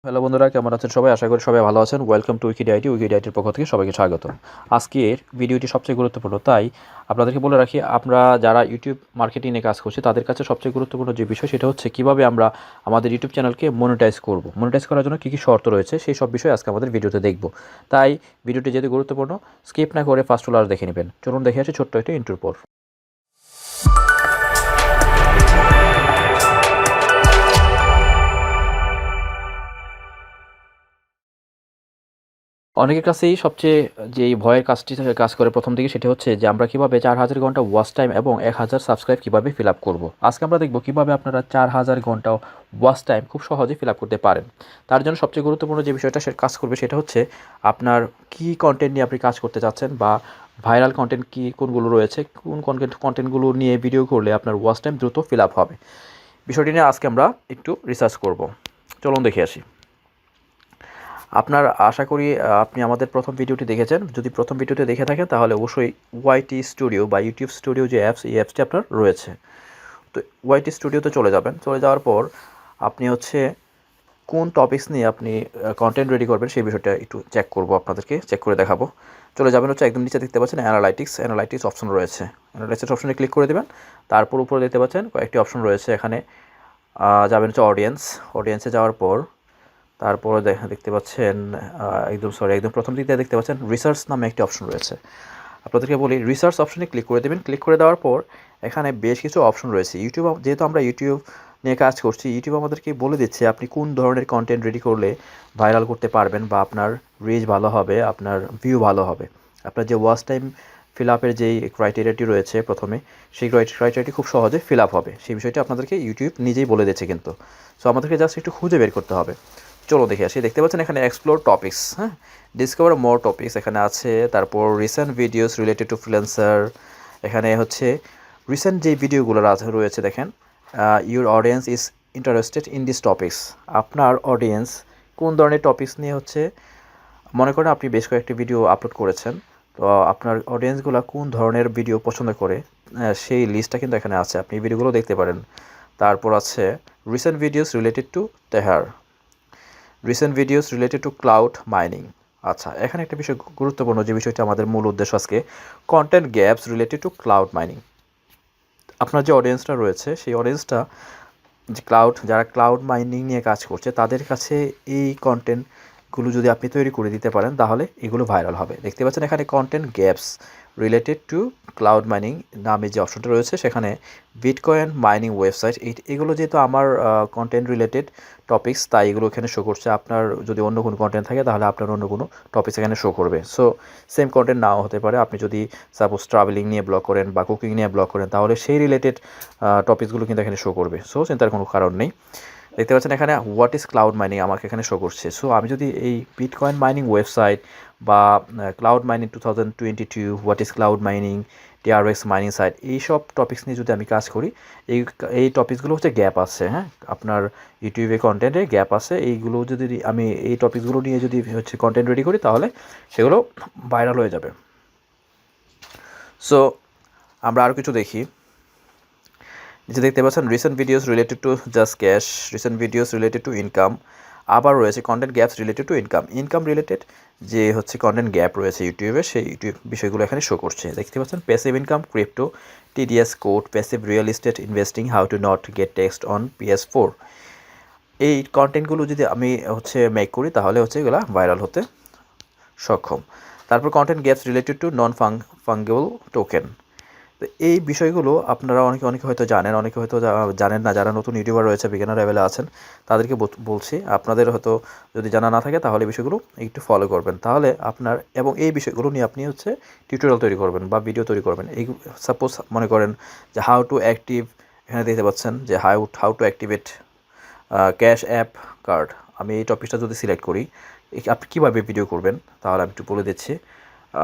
Hello বন্ধুরা, কেমন আছেন সবাই? আশা করি সবাই ভালো আছেন। Welcome to উইকিডিআইটি। উইকিডিআইটির পক্ষ থেকে সবাইকে স্বাগত। আজকের ভিডিওটি সবচেয়ে গুরুত্বপূর্ণ, তাই আপনাদেরকে বলে রাখি, আমরা যারা ইউটিউব মার্কেটিং নিয়ে কাজ করছি তাদের কাছে সবচেয়ে গুরুত্বপূর্ণ যে বিষয় সেটা হচ্ছে কীভাবে আমরা আমাদের ইউটিউব চ্যানেলকে মনিটাইজ করব। মনিটাইজ করার জন্য কী কী শর্ত রয়েছে সেই সব বিষয় আজকে আমাদের ভিডিওতে দেখব। তাই ভিডিওটি যেহেতু গুরুত্বপূর্ণ, স্কিপ না করে ফার্স্ট আর দেখে নেবেন। চলুন দেখে আসি ছোট্ট একটা ইন্ট্রোর পর। অনেকের কাছেই সবচেয়ে যে ভয়ের কাজটি কাজ করে প্রথম দিকে সেটা হচ্ছে যে আমরা কীভাবে 4000 ঘন্টা ওয়াচ টাইম এবং 1000 সাবস্ক্রাইব কীভাবে ফিল আপ করবো। আজকে আমরা দেখব কীভাবে আপনারা 4000 ঘন্টা ওয়াচ টাইম খুব সহজে ফিল আপ করতে পারেন। তার জন্য সবচেয়ে গুরুত্বপূর্ণ যে বিষয়টা সে কাজ করবে সেটা হচ্ছে আপনার কী কন্টেন্ট নিয়ে আপনি কাজ করতে চাচ্ছেন, বা ভাইরাল কন্টেন্ট কী কোনগুলো রয়েছে, কোন কন্টেন্টগুলো নিয়ে ভিডিও করলে আপনার ওয়াচ টাইম দ্রুত ফিল আপ হবে। বিষয়টি নিয়ে আজকে আমরা একটু রিসার্চ করব। চলুন দেখে আসি। আপনার আশা করি আপনি আমাদের প্রথম ভিডিওটি দেখেছেন। যদি প্রথম ভিডিওটি দেখে থাকেন তাহলে অবশ্যই ওয়াইটি স্টুডিও বা ইউটিউব স্টুডিও যে অ্যাপস, এই অ্যাপসটি আপনার রয়েছে। তো ওয়াইটি স্টুডিওতে চলে যাবেন। চলে যাওয়ার পর আপনি হচ্ছে কোন টপিকস নিয়ে আপনি কন্টেন্ট রেডি করবেন সেই বিষয়টা একটু আপনাদেরকে চেক করে দেখাবো। চলে যাবেন হচ্ছে একদম নিচে দেখতে পাচ্ছেন অ্যানালাইটিক্স অপশন রয়েছে। অ্যানালাইটিক্স অপশনে ক্লিক করে দেবেন। তারপর উপরে দেখতে পাচ্ছেন কয়েকটি অপশন রয়েছে। এখানে যাবেন হচ্ছে অডিয়েন্সে যাওয়ার পর তারপরে দেখতে পাচ্ছেন একদম প্রথম দিক দিয়ে দেখতে পাচ্ছেন রিসার্চ নামে একটি অপশন রয়েছে। আপনাদেরকে বলি, রিসার্চ অপশনে ক্লিক করে দেবেন। ক্লিক করে দেওয়ার পর এখানে বেশ কিছু অপশন রয়েছে। যেহেতু আমরা ইউটিউব নিয়ে কাজ করছি, ইউটিউব আমাদেরকে বলে দিচ্ছে আপনি কোন ধরনের কন্টেন্ট রেডি করলে ভাইরাল করতে পারবেন, বা আপনার রিচ ভালো হবে, আপনার ভিউ ভালো হবে, আপনার যে ওয়াচ টাইম ফিল আপের যেই ক্রাইটেরিয়াটি রয়েছে প্রথমে, সেই ক্রাইটেরিয়াটি খুব সহজে ফিল আপ হবে। সেই বিষয়টি আপনাদেরকে ইউটিউব নিজেই বলে দিচ্ছে কিন্তু। সো আমাদেরকে জাস্ট একটু খুঁজে বের করতে হবে। চলো দেখে আসি। দেখতে পাচ্ছেন এখানে এক্সপ্লোর টপিক্স, হ্যাঁ, ডিসকভার মোর টপিক্স এখানে আছে। তারপর recent videos related two freelancer, এখানে হচ্ছে রিসেন্ট যে ভিডিওগুলো রয়েছে দেখেন। Your audience is interested in this topics. আপনার অডিয়েন্স কোন ধরনের টপিক্স নিয়ে হচ্ছে, মনে করেন আপনি বেশ কয়েকটি ভিডিও আপলোড করেছেন, তো আপনার অডিয়েন্সগুলো কোন ধরনের ভিডিও পছন্দ করে সেই লিস্টটা কিন্তু এখানে আছে, আপনি ভিডিওগুলো দেখতে পারেন। তারপর আছে recent videos related to tether, recent videos related to cloud mining. আচ্ছা, এখানে একটা বিষয় গুরুত্বপূর্ণ, যে বিষয়টা আমাদের মূল উদ্দেশ্য আজকে, content gaps related to cloud mining. আপনার যে অডিয়েন্সটা রয়েছে সেই অডিয়েন্সটা যারা ক্লাউড মাইনিং নিয়ে কাজ করছে তাদের কাছে এই কন্টেন্টগুলো যদি আপনি তৈরি করে দিতে পারেন তাহলে এগুলো ভাইরাল হবে। দেখতে পাচ্ছেন এখানে content gaps related to cloud mining নামে যে অপশনটা রয়েছে, সেখানে বিটকয়েন মাইনিং ওয়েবসাইট, এগুলো যেহেতু আমার কন্টেন্ট রিলেটেড টপিক্স, তাই এগুলো এখানে শো করছে। আপনার যদি অন্য কোনো কন্টেন্ট থাকে তাহলে আপনার অন্য কোনো টপিক্স এখানে শো করবে। সো সেম কন্টেন্ট নাও হতে পারে। আপনি যদি সাপোজ ট্রাভেলিং নিয়ে ব্লগ করেন বা কুকিং নিয়ে ব্লগ করেন তাহলে সেই রিলেটেড টপিকসগুলো কিন্তু এখানে শো করবে। সো চিন্তার কোনো কারণ নেই। দেখতে পাচ্ছেন এখানে হোয়াট ইজ ক্লাউড মাইনিং আমাকে এখানে শো করছে। সো আমি যদি এই বিটকয়েন মাইনিং ওয়েবসাইট বা cloud mining 2022, what is cloud mining, TRX mining site, এইসব টপিক্স নিয়ে যদি আমি কাজ করি, এই টপিকসগুলো হচ্ছে গ্যাপ আছে, হ্যাঁ, আপনার ইউটিউবে কন্টেন্টে গ্যাপ আছে। এইগুলো যদি আমি এই টপিকসগুলো নিয়ে যদি হচ্ছে কন্টেন্ট রেডি করি তাহলে সেগুলো ভাইরাল হয়ে যাবে। সো আমরা আরও কিছু দেখি। নিচে দেখতে পাচ্ছেন recent videos related two just cash, recent videos related two income, আবার রয়েছে content gaps related two income related যে হচ্ছে কন্টেন্ট গ্যাপ রয়েছে ইউটিউবে, সেই ইউটিউব বিষয়গুলো এখানে শো করছে। দেখতে পাচ্ছেন passive income, crypto, TDS code, passive real estate investing, how to not get text on PS4। এই কন্টেন্টগুলো যদি আমি হচ্ছে মেক করি তাহলে হচ্ছে এগুলো ভাইরাল হতে সক্ষম। তারপর content gaps related to non fungible token. তো এই বিষয়গুলো আপনারা অনেকে হয়তো জানেন, অনেকে হয়তো জানেন না। যারা নতুন ইউটিউবার রয়েছে, বিগিনার লেভেলে আছেন, তাদেরকে বলছি, আপনাদের হয়তো যদি জানা না থাকে তাহলে এই বিষয়গুলো একটু ফলো করবেন। তাহলে আপনার এবং এই বিষয়গুলো নিয়ে আপনি হচ্ছে টিউটোরিয়াল তৈরি করবেন বা ভিডিও তৈরি করবেন। এই সাপোজ মনে করেন যে হাউ টু অ্যাক্টিভ, এখানে দেখতে পাচ্ছেন যে how to activate cash app card. আমি এই টপিকটা যদি সিলেক্ট করি, আপনি কীভাবে ভিডিও করবেন তাহলে আমি একটু বলে দিচ্ছি।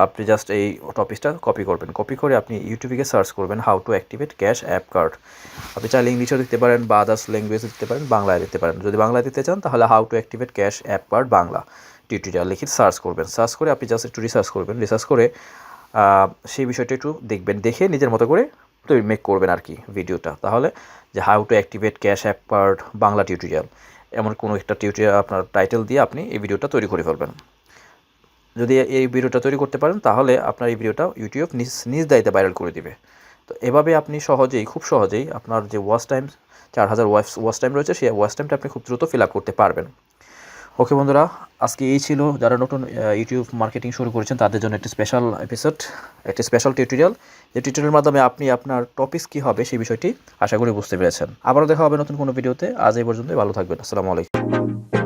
আপনি জাস্ট এই টপিকটা কপি করবেন, কপি করে আপনি ইউটিউবে সার্চ করবেন how to activate cash app card. আপনি চাইলে ইংলিশেও দিতে পারেন বা আদার্স ল্যাঙ্গুয়েজও দিতে পারেন, বাংলায় দিতে পারেন। যদি বাংলায় দিতে চান তাহলে how to activate cash app card Bangla tutorial লিখে সার্চ করবেন। সার্চ করে আপনি জাস্ট একটু রিসার্চ করবেন। রিসার্চ করে সেই বিষয়টা একটু দেখবেন, দেখে নিজের মতো করে মেক করবেন আর কি ভিডিওটা। তাহলে যে how to activate cash app card Bangla tutorial, এমন কোনো একটা টিউটোরিয়াল আপনার টাইটেল দিয়ে আপনি এই ভিডিওটা তৈরি করে ফেলবেন। যদি এই ভিডিওটা তৈরি করতে পারেন তাহলে আপনার এই ভিডিওটা ইউটিউব নিজ দায়িত্বে ভাইরাল করে দিবে। তো এভাবে আপনি খুব সহজেই আপনার যে ওয়াচ টাইম 4000 ওয়াচ টাইম রয়েছে সেই ওয়াচ টাইমটা আপনি খুব দ্রুত ফিল আপ করতে পারবেন। ওকে বন্ধুরা, আজকে এই ছিল যারা নতুন ইউটিউব মার্কেটিং শুরু করেছেন তাদের জন্য একটি স্পেশাল এপিসোড, একটি স্পেশাল টিউটোরিয়াল। যে টিউটোরিয়ালের মাধ্যমে আপনি আপনার টপিকস কী হবে সেই বিষয়টি আশা করি বুঝতে পেরেছেন। আবারও দেখা হবে নতুন কোনো ভিডিওতে। আজ এই পর্যন্তই, ভালো থাকবেন। আসসালামু আলাইকুম।